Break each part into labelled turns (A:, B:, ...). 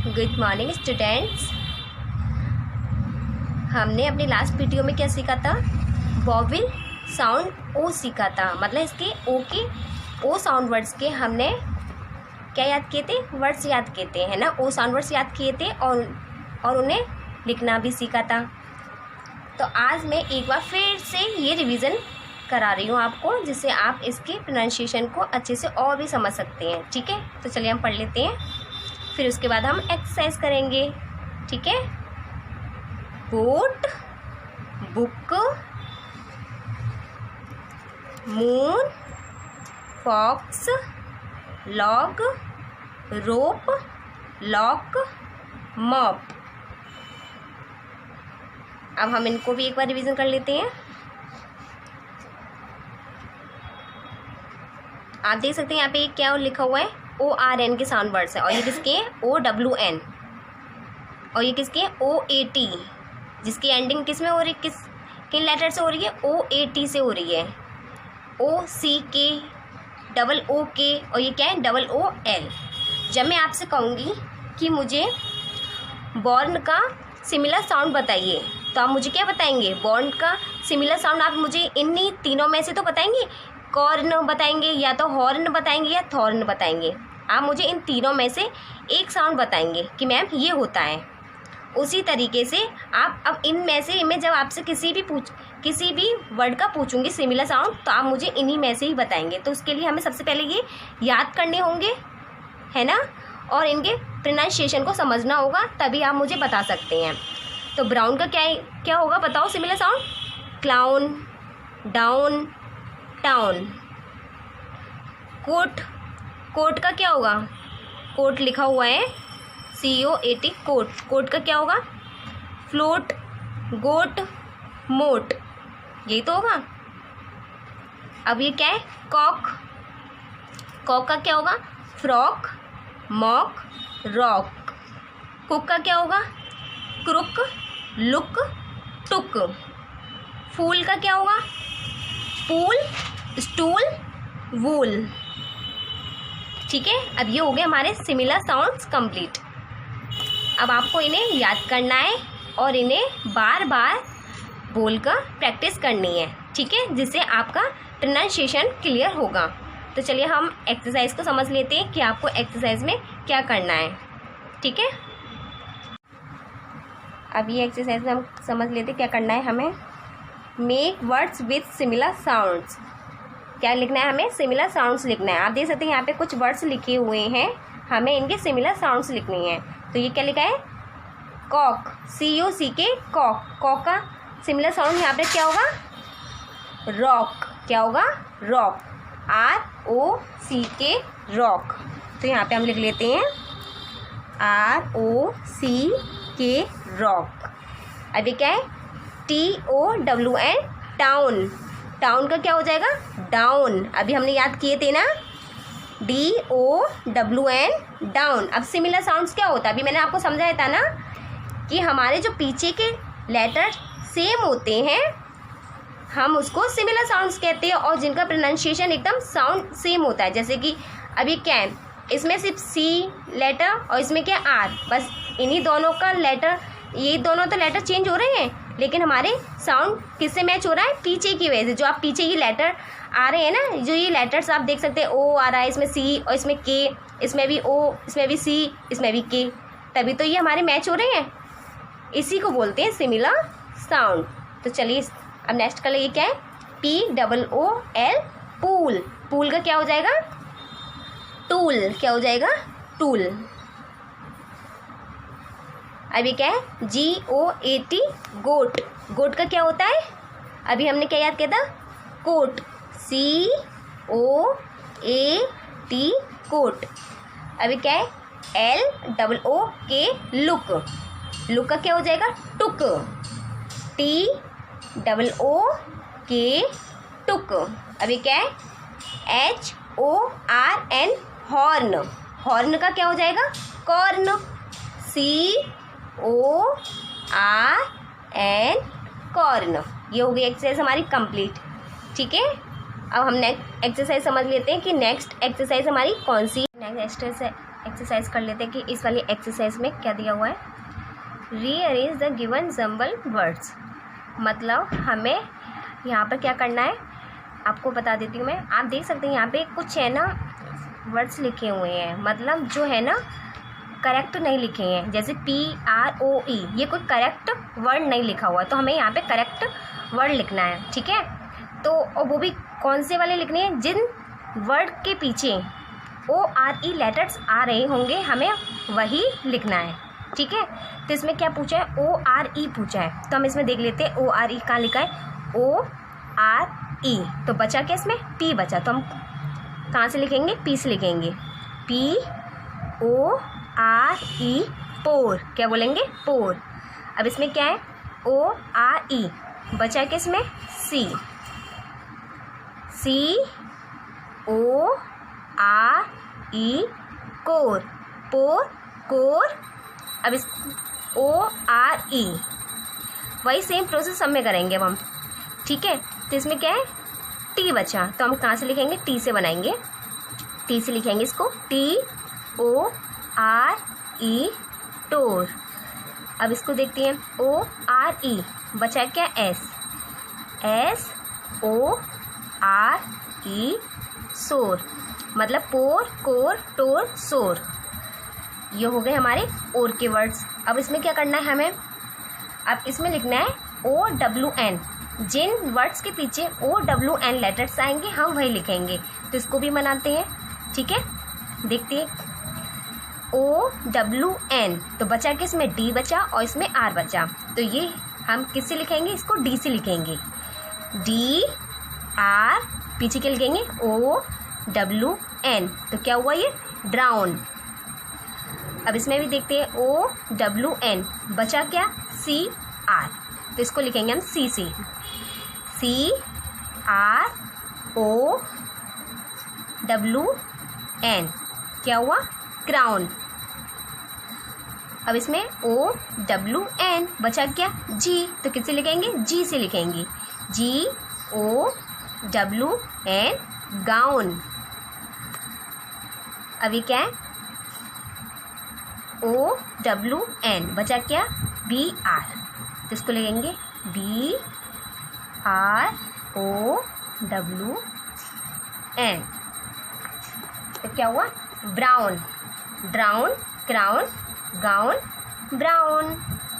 A: Good morning students. हमने अपनी last video में क्या सीखा था? वॉवेल साउंड ओ सीखा था। मतलब इसके ओ साउंड वर्ड्स के हमने क्या याद किए थे? वर्ड्स याद किए थे, है ना। ओ साउंड वर्ड्स याद किए थे और उन्हें लिखना भी सीखा था। तो आज मैं एक बार फिर से ये रिवीजन करा रही हूँ आपको, जिससे आप इसके प्रोनाउंसिएशन को अच्छे से और भी समझ सकते हैं। ठीक है, तो चलिए हम पढ़ लेते हैं, फिर उसके बाद हम एक्सरसाइज करेंगे। ठीक है। Boat, book, moon, fox, log, rope, lock, mop. अब हम इनको भी एक बार रिवीजन कर लेते हैं। आप देख सकते हैं यहाँ पे क्या लिखा हुआ है? ORN के साउंड वर्ड्स है, और ये किसके? OWN। और ये किसके? OAT, जिसकी एंडिंग किस में हो रही है? किन लेटर से हो रही है? OAT से हो रही है। OCK, OOK, और ये क्या है? OOL। जब मैं आपसे कहूँगी कि मुझे बॉर्न का सिमिलर साउंड बताइए, तो आप मुझे क्या बताएंगे? बॉर्न का सिमिलर साउंड आप मुझे इन्हीं तीनों में से तो बताएंगे। कॉर्न बताएंगे, या तो हॉर्न बताएंगे, या थॉर्न बताएंगे। आप मुझे इन तीनों में से एक साउंड बताएंगे कि मैम ये होता है। उसी तरीके से आप अब इनमें से मैं जब आपसे किसी भी वर्ड का पूछूंगी सिमिलर साउंड, तो आप मुझे इन्हीं में से ही बताएंगे। तो उसके लिए हमें सबसे पहले ये याद करने होंगे, है ना, और इनके प्रोनाउंसिएशन को समझना होगा, तभी आप मुझे बता सकते हैं। तो ब्राउन का क्या होगा? बताओ similar sound. Clown, down, town. Coat का क्या होगा? कोट लिखा हुआ है COAT, कोट। कोट का क्या होगा? फ्लोट, गोट, मोट। यही तो होगा। अब ये क्या है? कॉक का क्या होगा? Frock, mock, rock. कुक का क्या होगा? क्रुक, लुक, टुक। फूल का क्या होगा? पूल, स्टूल, वूल। ठीक है। अब ये हो गए हमारे सिमिलर साउंड्स कंप्लीट। अब आपको इन्हें याद करना है और इन्हें बार बार बोलकर प्रैक्टिस करनी है। ठीक है, जिससे आपका प्रोनाउंसिएशन क्लियर होगा। तो चलिए हम एक्सरसाइज को समझ लेते हैं कि आपको एक्सरसाइज में क्या करना है। ठीक है, अब ये एक्सरसाइज में हम समझ लेते हैं क्या करना है हमें। Make words with similar sounds. क्या लिखना है हमें? सिमिलर साउंड्स लिखना है। आप देख सकते हैं यहाँ पे कुछ वर्ड्स लिखे हुए हैं, हमें इनके सिमिलर साउंड्स लिखनी है। तो ये क्या लिखा है? Cock, COCK, cock. कॉक का सिमिलर साउंड यहाँ पे क्या होगा? रॉक। क्या होगा? Rock, ROCK, rock. तो यहाँ पे हम लिख लेते हैं ROCK, रॉक। अभी क्या है? TOWN, town. टाउन का क्या हो जाएगा? डाउन। अभी हमने याद किए थे ना, DOWN, डाउन। अब सिमिलर साउंड्स क्या होता है? अभी मैंने आपको समझाया था ना कि हमारे जो पीछे के लेटर सेम होते हैं, हम उसको सिमिलर साउंड्स कहते हैं, और जिनका प्रोनाउंसिएशन एकदम साउंड सेम होता है। जैसे कि अभी क्या है? इसमें सिर्फ C लेटर और इसमें क्या? R। बस इन्हीं दोनों का लेटर, ये दोनों तो लेटर चेंज हो रहे हैं, लेकिन हमारे साउंड किससे मैच हो रहा है? पीछे की वजह से। जो आप पीछे ये लेटर आ रहे हैं ना, जो ये लेटर्स आप देख सकते हैं, O आ रहा है, इसमें C, और इसमें K, इसमें भी O, इसमें भी C, इसमें भी K, तभी तो ये हमारे मैच हो रहे हैं। इसी को बोलते हैं सिमिलर साउंड। तो चलिए अब नेक्स्ट कलर ये क्या है? POOL, pool. पूल का क्या हो जाएगा? टूल। क्या हो जाएगा? टूल। अभी क्या है? GOAT, गोट। गोट का क्या होता है? अभी हमने क्या याद किया था? Coat, COAT, coat. अभी क्या है? LOOK, look. लुक का क्या हो जाएगा? टुक, TOOK, टुक। अभी क्या है? HORN, horn. हॉर्न का क्या हो जाएगा? Corn, CORN, corn. ये हो गई एक्सरसाइज हमारी कंप्लीट। ठीक है, अब हम नेक्स्ट एक्सरसाइज समझ लेते हैं कि नेक्स्ट एक्सरसाइज हमारी कौन सी। नेक्स्ट एक्सरसाइज कर लेते हैं कि इस वाली एक्सरसाइज में क्या दिया हुआ है। Rearrange the given jumble words, मतलब हमें यहाँ पर क्या करना है आपको बता देती हूँ मैं। आप देख सकते हैं यहाँ पे कुछ है ना वर्ड्स लिखे हुए हैं, मतलब जो है ना करेक्ट नहीं लिखे हैं, जैसे PROE ये कोई करेक्ट वर्ड नहीं लिखा हुआ, तो हमें यहाँ पे करेक्ट वर्ड लिखना है, ठीक है। तो और वो भी कौन से वाले लिखने हैं, जिन वर्ड के पीछे ORE लेटर्स आ रहे होंगे हमें वही लिखना है, ठीक है। तो इसमें क्या पूछा है, ORE पूछा है, तो हम इसमें देख लेते हैं ORE कहाँ लिखा है, ORE, तो बचा क्या इसमें P बचा, तो हम कहाँ से लिखेंगे, P से लिखेंगे, PORE पोर, क्या बोलेंगे पोर। अब इसमें क्या है ORE, बचा है किसमें CORE कोर, पोर कोर। अब इस ORE वही सेम प्रोसेस सब में करेंगे अब हम, ठीक है। तो इसमें क्या है T बचा, तो हम कहाँ से लिखेंगे, T से बनाएंगे, T से लिखेंगे इसको TORE टोर। अब इसको देखते हैं ORE बचा क्या SORE सोर, मतलब पोर कोर टोर सोर। ये हो गए हमारे और के वर्ड्स। अब इसमें क्या करना है हमें, अब इसमें लिखना है OWN, जिन वर्ड्स के पीछे OWN लेटर्स आएंगे हम वही लिखेंगे, तो इसको भी बनाते हैं, ठीक है। देखते हैं OWN, तो बचा कि इसमें D बचा और इसमें R बचा, तो ये हम किससे लिखेंगे, इसको D से लिखेंगे, DR, पीछे क्या लिखेंगे OWN, तो क्या हुआ ये ड्राउन। अब इसमें भी देखते हैं OWN, बचा क्या CR, तो इसको लिखेंगे हम C से, CROWN, क्या हुआ क्राउन। अब इसमें OWN बचा क्या G, तो किससे लिखेंगे, G से लिखेंगे, GOWN गाउन। अभी क्या है OWN बचा क्या BR, तो इसको लिखेंगे BROWN, तो क्या हुआ brown, drown crown gown brown.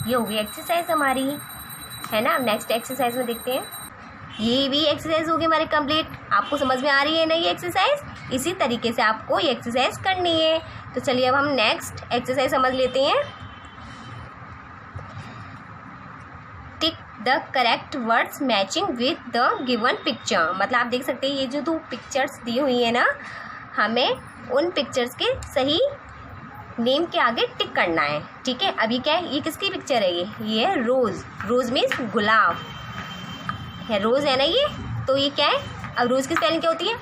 A: ये हो गई एक्सरसाइज हमारी, है ना। नेक्स्ट एक्सरसाइज में देखते हैं, ये भी एक्सरसाइज होगी हमारी कंप्लीट। आपको समझ में आ रही है ना ये एक्सरसाइज, इसी तरीके से आपको ये एक्सरसाइज करनी है। तो चलिए अब हम नेक्स्ट एक्सरसाइज समझ लेते हैं। Tick the correct words matching with the given picture, मतलब आप देख सकते हैं ये जो 2 पिक्चर्स दी हुई है ना, हमें उन पिक्चर्स के सही नेम के आगे टिक करना है, ठीक है। अभी क्या है, ये किसकी पिक्चर है, ये है रोज़, रोज़ मीन्स गुलाब है, रोज़ है ना ये, तो ये क्या है, अब रोज़ की स्पेलिंग क्या होती है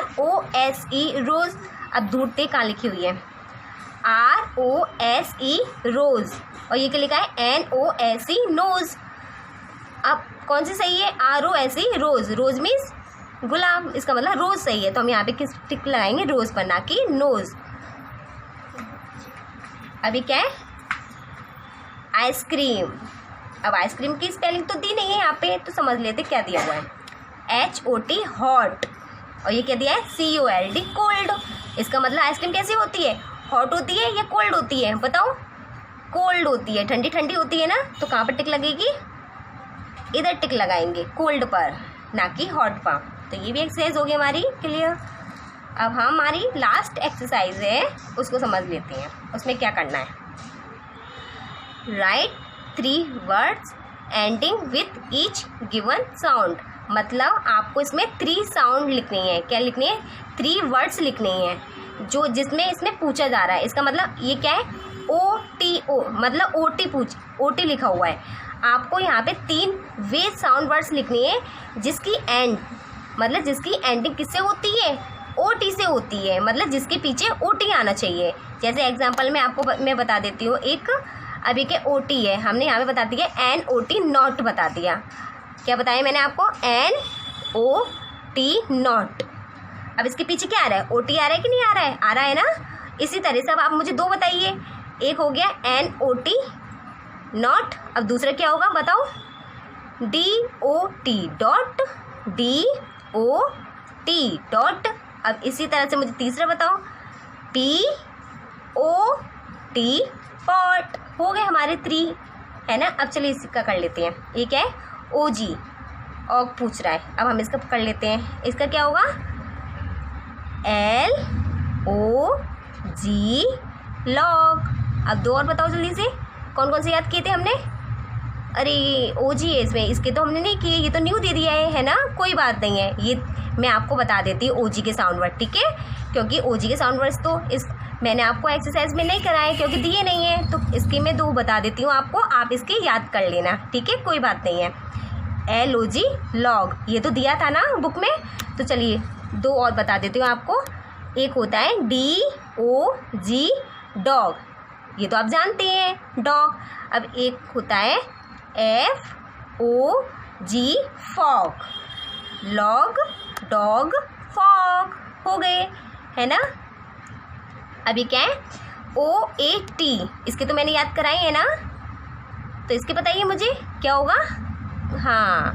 A: ROSE रोज़। अब ढूंढते कहाँ लिखी हुई है ROSE रोज़, और ये क्या लिखा है NOSE नोज़। अब कौन सी सही है ROSE रोज़, रोज़ मीन्स गुलाब, इसका मतलब रोज़ सही है, तो हम यहाँ पे किस टिक लगाएंगे, रोज़ पर, ना कि नोज़। अभी क्या है आइसक्रीम, अब आइसक्रीम की स्पेलिंग तो दी नहीं है यहाँ पे, तो समझ लेते क्या दिया हुआ है HOT हॉट, और ये क्या दिया है COLD कोल्ड। इसका मतलब आइसक्रीम कैसी होती है, हॉट होती है या कोल्ड होती है, बताओ कोल्ड होती है, ठंडी ठंडी होती है ना, तो कहाँ पर टिक लगेगी, इधर टिक लगाएंगे कोल्ड पर, ना कि हॉट पर। तो ये भी एक्सरसाइज होगी हमारी क्लियर। अब हमारी लास्ट एक्सरसाइज है, उसको समझ लेते हैं। उसमें क्या करना है, right 3 words ending with each given sound, मतलब आपको इसमें 3 साउंड लिखनी है, क्या लिखनी है 3 वर्ड्स लिखनी है, जो जिसमें इसमें पूछा जा रहा है। इसका मतलब ये क्या है OTO, मतलब OT लिखा हुआ है। आपको यहाँ पे 3 वे साउंड वर्ड्स लिखनी है, जिसकी एंड, मतलब जिसकी एंडिंग किससे होती है OT से होती है, मतलब जिसके पीछे OT आना चाहिए। जैसे एग्जांपल में आपको मैं बता देती हूँ, एक अभी के OT है, हमने यहाँ पे बता दिया NOT नॉट बता दिया। क्या बताया मैंने आपको NOT नॉट। अब इसके पीछे क्या आ रहा है OT आ रहा है कि नहीं आ रहा है, आ रहा है ना, इसी तरह से अब आप मुझे दो बताइए। एक हो गया NOT नॉट, अब दूसरा क्या होगा बताओ? DOT dot, DOT dot. अब इसी तरह से मुझे तीसरा बताओ, POT पॉट। हो गए हमारे 3, है ना। अब चलिए इसका कर लेते हैं। ये क्या है? OG ऑग पूछ रहा है। अब हम इसका कर लेते हैं। इसका क्या होगा? LOG log. अब दो और बताओ जल्दी से, कौन कौन से याद किए थे हमने? अरे OG है इसमें, इसके तो हमने नहीं किए, ये तो न्यू दे दिया है ना। कोई बात नहीं है, ये मैं आपको बता देती हूँ OG के साउंड वर्ड, ठीक है। क्योंकि OG के साउंड वर्ड्स तो इस मैंने आपको एक्सरसाइज में नहीं कराए क्योंकि दिए नहीं है, तो इसके मैं 2 बता देती हूँ आपको, आप इसके याद कर लेना, ठीक है। कोई बात नहीं है। LOG लॉग, ये तो दिया था ना बुक में। तो चलिए 2 और बता देती हूँ आपको। एक होता है DOG डॉग, ये तो आप जानते हैं डॉग। अब एक होता है FOG fog, log dog fog. हो गए, है ना। अभी क्या है? OAT, इसके तो मैंने याद कराई है ना। तो इसके बताइए मुझे क्या होगा? हाँ,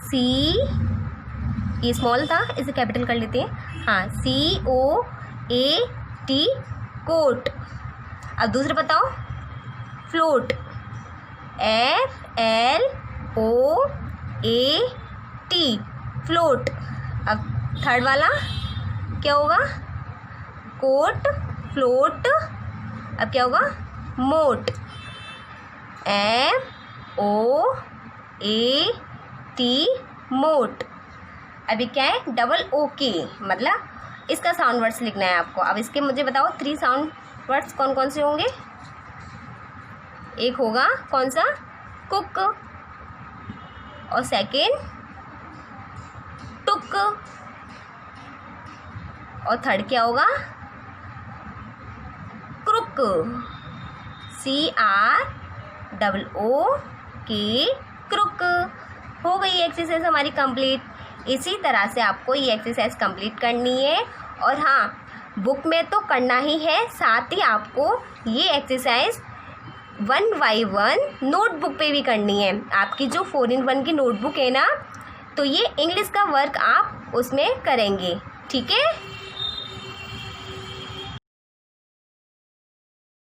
A: C, ये स्मॉल था, इसे कैपिटल कर लेते हैं। हाँ, COAT कोट। अब दूसरा बताओ, फ्लोट, FLOAT फ्लोट। अब थर्ड वाला क्या होगा? Coat float. अब क्या होगा? मोट, MOAT मोट। अभी क्या है? OK, मतलब इसका साउंड वर्ड्स लिखना है आपको। अब इसके मुझे बताओ 3 साउंड वर्ड्स कौन कौन से होंगे? एक होगा कौन सा? कुक, और सेकेंड टुक, और थर्ड क्या होगा? Crook, CROOK crook. हो गई एक्सरसाइज हमारी कंप्लीट। इसी तरह से आपको ये एक्सरसाइज कंप्लीट करनी है। और हाँ, बुक में तो करना ही है, साथ ही आपको ये एक्सरसाइज 1 by 1 नोटबुक पे भी करनी है। आपकी जो 4-in-1 की नोटबुक है ना, तो ये इंग्लिश का वर्क आप उसमें करेंगे, ठीक है।